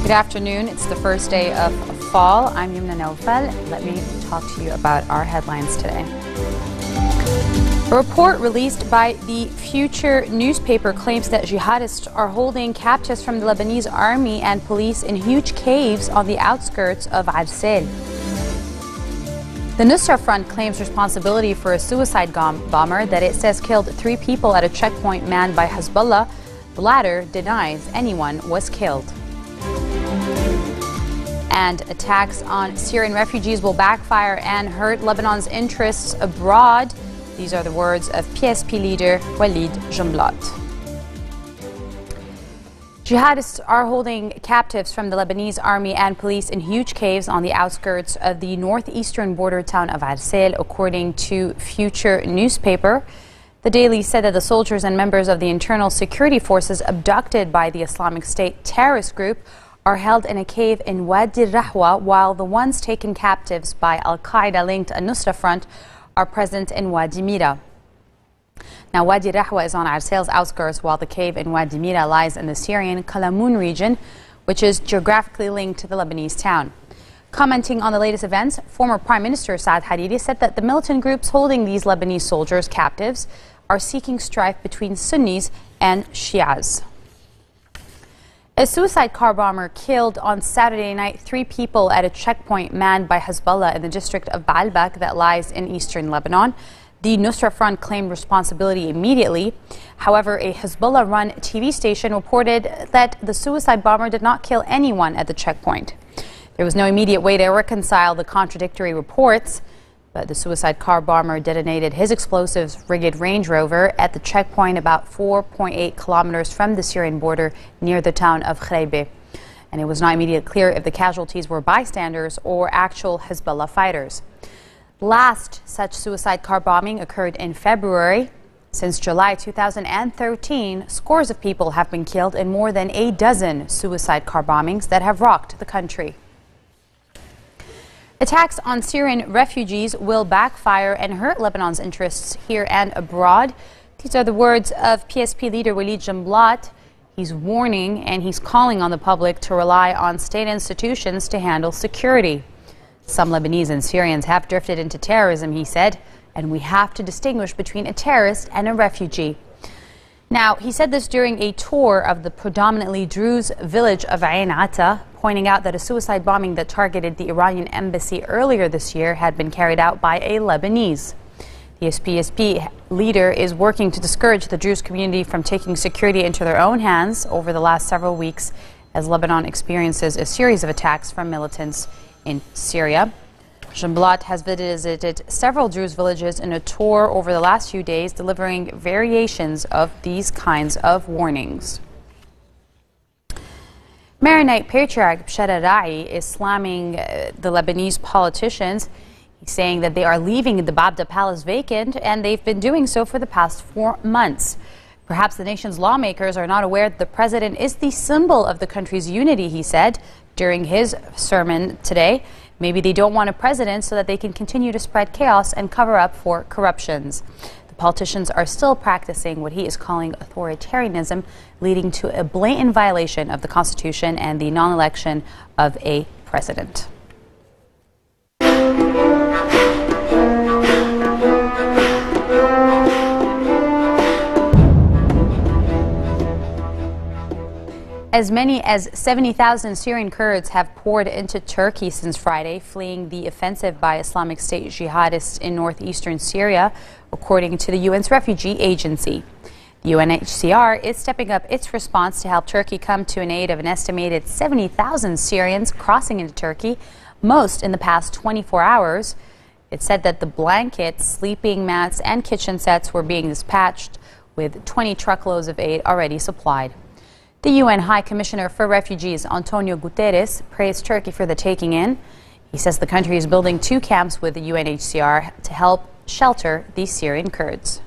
Good afternoon. It's the first day of fall. I'm Yumna Naufal. Let me talk to you about our headlines today. A report released by the Future newspaper claims that jihadists are holding captives from the Lebanese army and police in huge caves on the outskirts of Arsel. The Nusra Front claims responsibility for a suicide bomber that it says killed 3 people at a checkpoint manned by Hezbollah. The latter denies anyone was killed. And attacks on Syrian refugees will backfire and hurt Lebanon's interests abroad. These are the words of PSP leader Walid Jumblat. Jihadists are holding captives from the Lebanese army and police in huge caves on the outskirts of the northeastern border town of Arsel, according to Future newspaper. The Daily said that the soldiers and members of the internal security forces abducted by the Islamic State terrorist group are held in a cave in Wadi Rahwa, while the ones taken captives by Al-Qaeda-linked Nusra Front are present in Wadi Mira. Now, Wadi Rahwa is on Arsel's outskirts, while the cave in Wadi Mira lies in the Syrian Kalamoun region, which is geographically linked to the Lebanese town. Commenting on the latest events, former Prime Minister Saad Hariri said that the militant groups holding these Lebanese soldiers captives are seeking strife between Sunnis and Shias. A suicide car bomber killed on Saturday night 3 people at a checkpoint manned by Hezbollah in the district of Baalbek that lies in eastern Lebanon. The Nusra Front claimed responsibility immediately. However, a Hezbollah-run TV station reported that the suicide bomber did not kill anyone at the checkpoint. There was no immediate way to reconcile the contradictory reports, but the suicide car bomber detonated his explosives rigged Range Rover at the checkpoint about 4.8 kilometers from the Syrian border near the town of Khraybe. And it was not immediately clear if the casualties were bystanders or actual Hezbollah fighters. Last such suicide car bombing occurred in February. Since July 2013, scores of people have been killed in more than a dozen suicide car bombings that have rocked the country. Attacks on Syrian refugees will backfire and hurt Lebanon's interests here and abroad. These are the words of PSP leader Walid Jumblat. He's warning and he's calling on the public to rely on state institutions to handle security. Some Lebanese and Syrians have drifted into terrorism, he said, and we have to distinguish between a terrorist and a refugee. Now, he said this during a tour of the predominantly Druze village of Ain Atta, pointing out that a suicide bombing that targeted the Iranian embassy earlier this year had been carried out by a Lebanese. The PSP leader is working to discourage the Druze community from taking security into their own hands over the last several weeks as Lebanon experiences a series of attacks from militants in Syria. Jumblat has visited several Druze villages in a tour over the last few days, delivering variations of these kinds of warnings. Maronite Patriarch Bshara Ra'i is slamming the Lebanese politicians. He's saying that they are leaving the Babda Palace vacant, and they've been doing so for the past 4 months. Perhaps the nation's lawmakers are not aware that the president is the symbol of the country's unity, he said during his sermon today. Maybe they don't want a president so that they can continue to spread chaos and cover up for corruptions. The politicians are still practicing what he is calling authoritarianism, leading to a blatant violation of the Constitution and the non-election of a president. As many as 70,000 Syrian Kurds have poured into Turkey since Friday, fleeing the offensive by Islamic State jihadists in northeastern Syria, according to the UN's refugee agency. The UNHCR is stepping up its response to help Turkey come to an aid of an estimated 70,000 Syrians crossing into Turkey, most in the past 24 hours. It said that the blankets, sleeping mats, and kitchen sets were being dispatched, with 20 truckloads of aid already supplied. The UN High Commissioner for Refugees, Antonio Guterres, praised Turkey for the taking in. He says the country is building 2 camps with the UNHCR to help shelter these Syrian Kurds.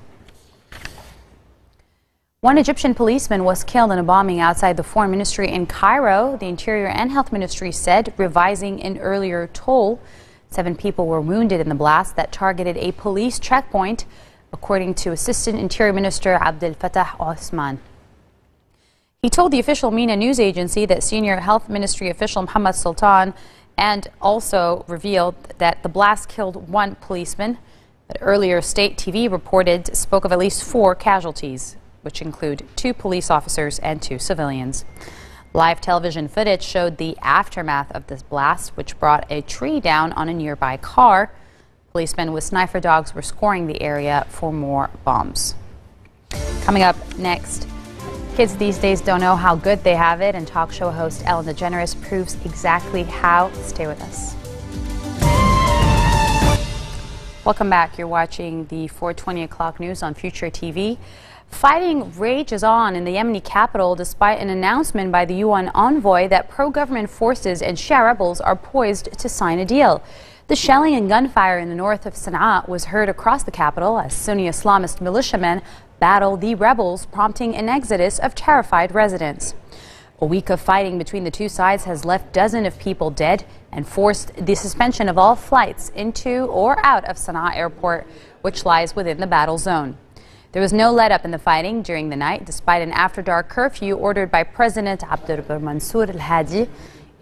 One Egyptian policeman was killed in a bombing outside the Foreign Ministry in Cairo, the Interior and Health Ministry said, revising an earlier toll. 7 people were wounded in the blast that targeted a police checkpoint, according to Assistant Interior Minister Abdel Fattah Osman. He told the official MENA news agency that senior health ministry official Muhammad Sultan and also revealed that the blast killed one policeman. But earlier, state TV spoke of at least 4 casualties, which include 2 police officers and 2 civilians. Live television footage showed the aftermath of this blast, which brought a tree down on a nearby car. Policemen with sniper dogs were scoring the area for more bombs. Coming up next, kids these days don't know how good they have it, and talk show host Ellen DeGeneres proves exactly how. Stay with us. Welcome back. You're watching the 4:20 o'clock news on Future TV. Fighting rages on in the Yemeni capital despite an announcement by the UN envoy that pro-government forces and Shia rebels are poised to sign a deal. The shelling and gunfire in the north of Sana'a was heard across the capital as Sunni Islamist militiamen battle the rebels, prompting an exodus of terrified residents. A week of fighting between the two sides has left dozens of people dead and forced the suspension of all flights into or out of Sana'a airport, which lies within the battle zone. There was no let-up in the fighting during the night, despite an after-dark curfew ordered by President Abdel Mansour al-Hadi.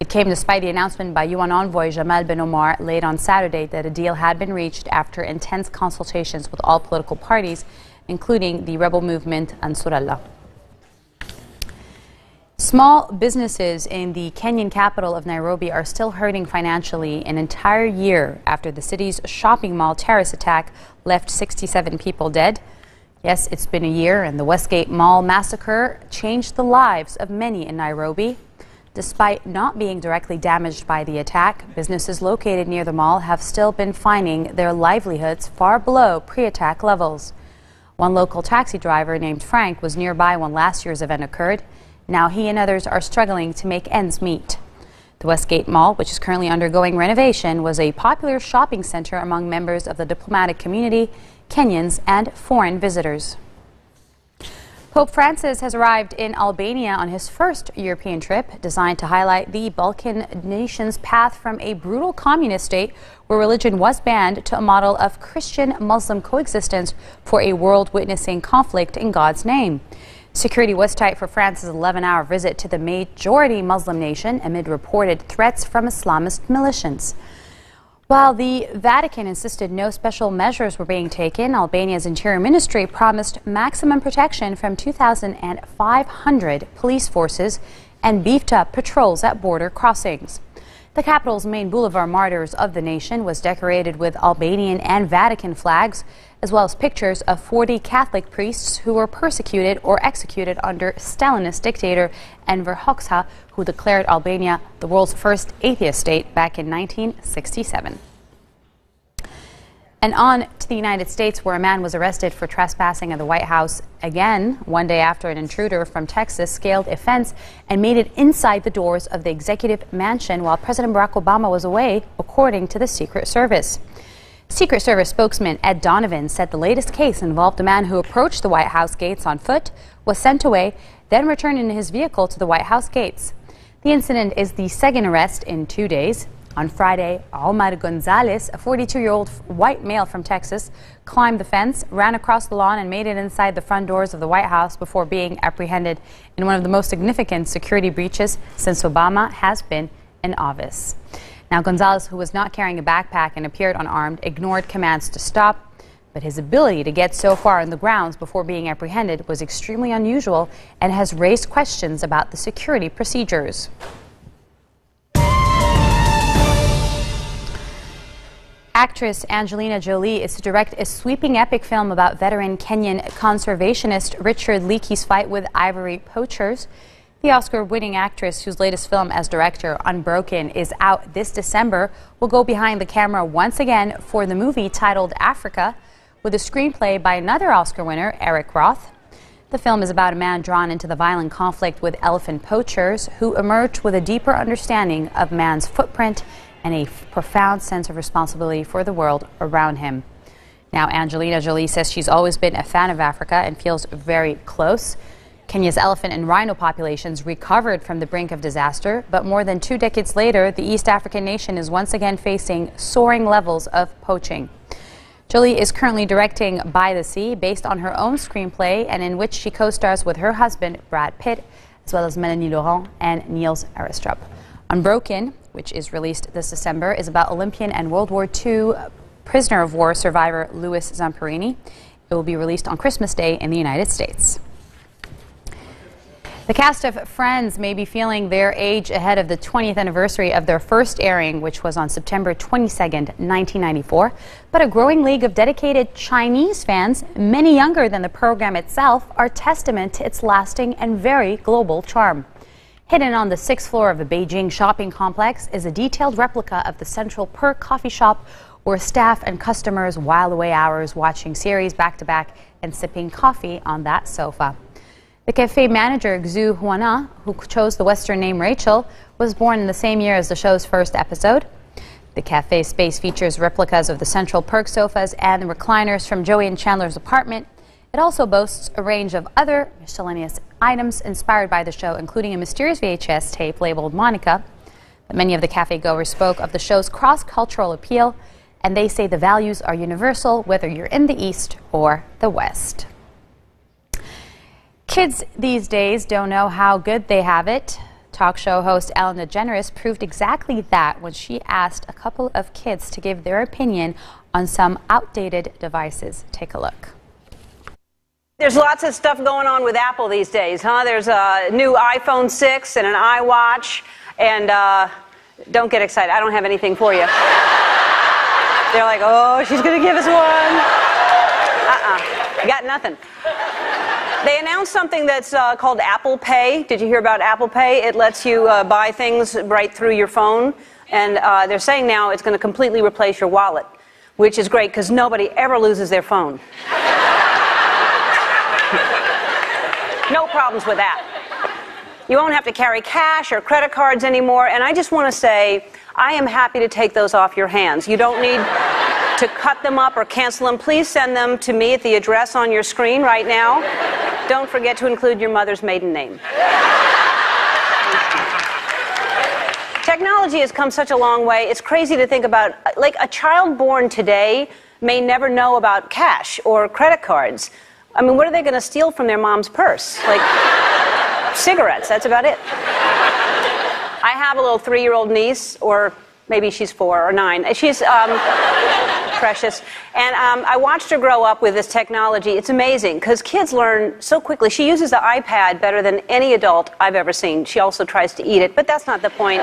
It came despite the announcement by UN envoy Jamal bin Omar late on Saturday that a deal had been reached after intense consultations with all political parties, including the rebel movement Ansarallah. Small businesses in the Kenyan capital of Nairobi are still hurting financially an entire year after the city's shopping mall terrorist attack left 67 people dead. Yes, it's been a year, and the Westgate Mall massacre changed the lives of many in Nairobi. Despite not being directly damaged by the attack, businesses located near the mall have still been finding their livelihoods far below pre-attack levels. One local taxi driver named Frank was nearby when last year's event occurred. Now he and others are struggling to make ends meet. The Westgate Mall, which is currently undergoing renovation, was a popular shopping center among members of the diplomatic community, Kenyans, and foreign visitors. Pope Francis has arrived in Albania on his first European trip, designed to highlight the Balkan nation's path from a brutal communist state where religion was banned to a model of Christian-Muslim coexistence for a world witnessing conflict in God's name. Security was tight for France's 11-hour visit to the majority Muslim nation amid reported threats from Islamist militias. While the Vatican insisted no special measures were being taken, Albania's Interior Ministry promised maximum protection from 2,500 police forces and beefed up patrols at border crossings. The capital's main boulevard, Martyrs of the Nation, was decorated with Albanian and Vatican flags, as well as pictures of 40 Catholic priests who were persecuted or executed under Stalinist dictator Enver Hoxha, who declared Albania the world's first atheist state back in 1967. And on to the United States, where a man was arrested for trespassing at the White House again, one day after an intruder from Texas scaled a fence and made it inside the doors of the executive mansion while President Barack Obama was away, according to the Secret Service. Secret Service spokesman Ed Donovan said the latest case involved a man who approached the White House gates on foot, was sent away, then returned in his vehicle to the White House gates. The incident is the second arrest in 2 days. On Friday, Omar Gonzalez, a 42-year-old white male from Texas, climbed the fence, ran across the lawn, and made it inside the front doors of the White House before being apprehended in one of the most significant security breaches since Obama has been in office. Now, Gonzalez, who was not carrying a backpack and appeared unarmed, ignored commands to stop, but his ability to get so far on the grounds before being apprehended was extremely unusual and has raised questions about the security procedures. Actress Angelina Jolie is to direct a sweeping epic film about veteran Kenyan conservationist Richard Leakey's fight with ivory poachers. The Oscar-winning actress, whose latest film as director, Unbroken, is out this December, will go behind the camera once again for the movie titled Africa, with a screenplay by another Oscar winner, Eric Roth. The film is about a man drawn into the violent conflict with elephant poachers who emerged with a deeper understanding of man's footprint and a profound sense of responsibility for the world around him. Now, Angelina Jolie says she's always been a fan of Africa and feels very close. Kenya's elephant and rhino populations recovered from the brink of disaster, but more than 2 decades later, the East African nation is once again facing soaring levels of poaching. Jolie is currently directing By the Sea, based on her own screenplay and in which she co-stars with her husband, Brad Pitt, as well as Melanie Laurent and Niels Aristrup. Unbroken, which is released this December, is about Olympian and World War II prisoner of war survivor Louis Zamperini. It will be released on Christmas Day in the United States. The cast of Friends may be feeling their age ahead of the 20th anniversary of their first airing, which was on September 22nd, 1994. But a growing league of dedicated Chinese fans, many younger than the program itself, are testament to its lasting and very global charm. Hidden on the 6th floor of a Beijing shopping complex is a detailed replica of the Central Perk coffee shop, where staff and customers while away hours watching series back-to-back and sipping coffee on that sofa. The cafe manager, Xu Huana, who chose the Western name Rachel, was born in the same year as the show's first episode. The cafe space features replicas of the Central Perk sofas and the recliners from Joey and Chandler's apartment. It also boasts a range of other miscellaneous items inspired by the show, including a mysterious VHS tape labeled Monica. Many of the cafe goers spoke of the show's cross-cultural appeal, and they say the values are universal, whether you're in the East or the West. Kids these days don't know how good they have it. Talk show host Ellen DeGeneres proved exactly that when she asked a couple of kids to give their opinion on some outdated devices. Take a look. There's lots of stuff going on with Apple these days, huh? There's a new iPhone 6 and an iWatch, and don't get excited. I don't have anything for you. They're like, oh, she's going to give us one. Got nothing. They announced something that's called Apple Pay. Did you hear about Apple Pay? It lets you buy things right through your phone. And they're saying now it's going to completely replace your wallet, which is great because nobody ever loses their phone. No problems with that. You won't have to carry cash or credit cards anymore. And I just want to say, I am happy to take those off your hands. You don't need to cut them up or cancel them. Please send them to me at the address on your screen right now. Don't forget to include your mother's maiden name. Technology has come such a long way. It's crazy to think about, like, a child born today may never know about cash or credit cards. I mean, what are they going to steal from their mom's purse? Like, cigarettes, that's about it. I have a little 3-year-old niece, or maybe she's 4 or 9. She's precious. And I watched her grow up with this technology. It's amazing, because kids learn so quickly. She uses the iPad better than any adult I've ever seen. She also tries to eat it, but that's not the point.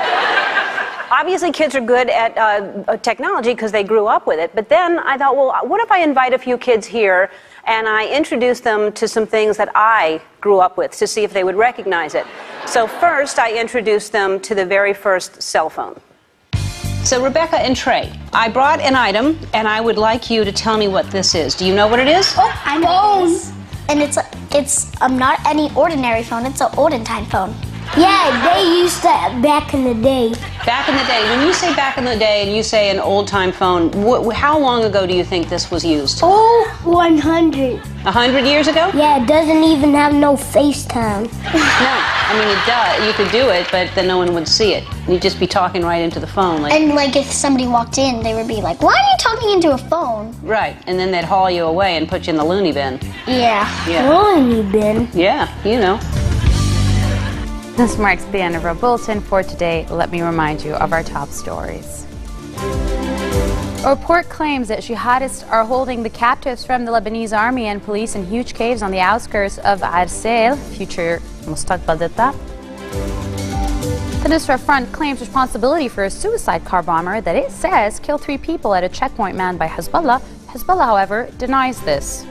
Obviously, kids are good at technology because they grew up with it. But then I thought, well, what if I invite a few kids here and I introduce them to some things that I grew up with to see if they would recognize it. So first, I introduced them to the very first cell phone. So Rebecca and Trey, I brought an item, and I would like you to tell me what this is. Do you know what it is? Oh, I know this. And it's not any ordinary phone. It's an olden time phone. Yeah, they used that back in the day. Back in the day. When you say back in the day and you say an old-time phone, how long ago do you think this was used? Oh, 100. 100 years ago? Yeah, it doesn't even have no FaceTime. No, I mean, it does. You could do it, but then no one would see it. You'd just be talking right into the phone. And, if somebody walked in, they would be like, why are you talking into a phone? Right, and then they'd haul you away and put you in the loony bin. Yeah. Loony bin? Yeah, you know. This marks the end of our bulletin for today. Let me remind you of our top stories. A report claims that jihadists are holding the captives from the Lebanese army and police in huge caves on the outskirts of Arsail, future Mustaqbal Ditta. The Nusra Front claims responsibility for a suicide car bomber that it says killed 3 people at a checkpoint manned by Hezbollah. Hezbollah, however, denies this.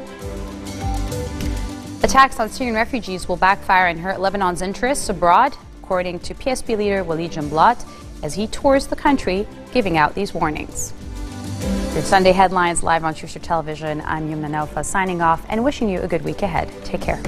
Attacks on Syrian refugees will backfire and hurt Lebanon's interests abroad, according to PSP leader Walid Jumblat, as he tours the country giving out these warnings. Your Sunday headlines live on Future Television. I'm Yumna Naufa signing off and wishing you a good week ahead. Take care.